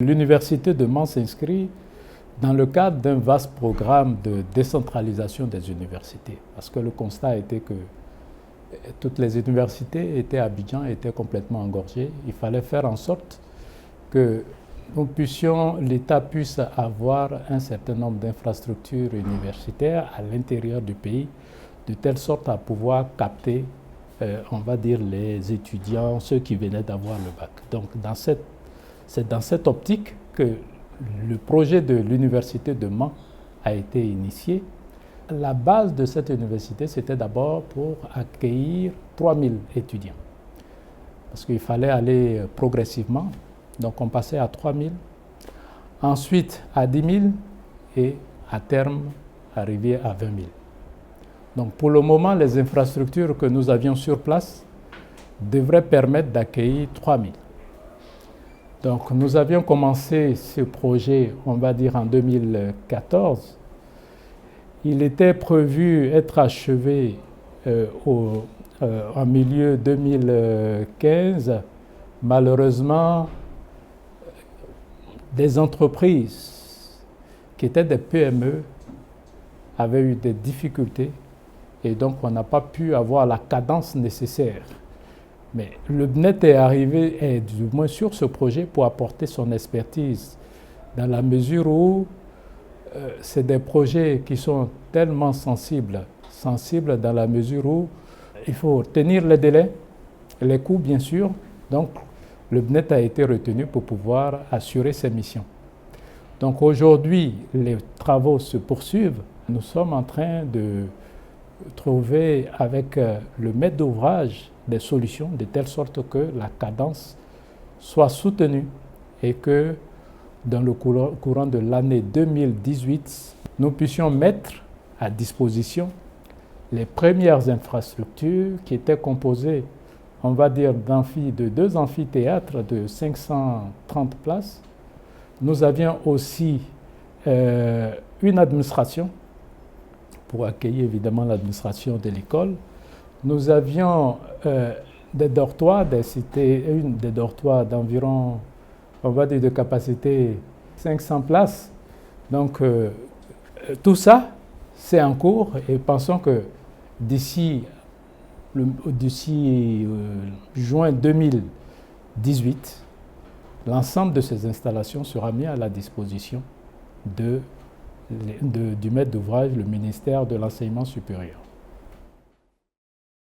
L'Université de Mans s'inscrit dans le cadre d'un vaste programme de décentralisation des universités. Parce que le constat était que toutes les universités étaient à Abidjan, étaient complètement engorgées. Il fallait faire en sorte que l'État puisse avoir un certain nombre d'infrastructures universitaires à l'intérieur du pays, de telle sorte à pouvoir capter, on va dire, les étudiants, ceux qui venaient d'avoir le bac. Donc, c'est dans cette optique que le projet de l'Université de Mans a été initié. La base de cette université, c'était d'abord pour accueillir 3000 étudiants. Parce qu'il fallait aller progressivement. Donc on passait à 3000, ensuite à 10 000 et à terme arriver à 20 000. Donc pour le moment, les infrastructures que nous avions sur place devraient permettre d'accueillir 3000. Donc nous avions commencé ce projet, on va dire en 2014. Il était prévu être achevé en milieu 2015. Malheureusement, des entreprises qui étaient des PME avaient eu des difficultés et donc on n'a pas pu avoir la cadence nécessaire. Mais le BNET est arrivé, du moins sur ce projet, pour apporter son expertise, dans la mesure où c'est des projets qui sont tellement sensibles dans la mesure où il faut tenir les délais, les coûts bien sûr. Donc le BNET a été retenu pour pouvoir assurer ses missions. Donc aujourd'hui, les travaux se poursuivent. Nous sommes en train de trouver avec le maître d'ouvrage des solutions de telle sorte que la cadence soit soutenue et que dans le courant de l'année 2018, nous puissions mettre à disposition les premières infrastructures qui étaient composées, on va dire, de 2 amphithéâtres de 530 places. Nous avions aussi une administration pour accueillir évidemment l'administration de l'école. Nous avions des dortoirs, des dortoirs d'environ, on va dire, de capacité 500 places. Donc tout ça, c'est en cours et pensons que d'ici juin 2018, l'ensemble de ces installations sera mis à la disposition du maître d'ouvrage, le ministère de l'Enseignement supérieur.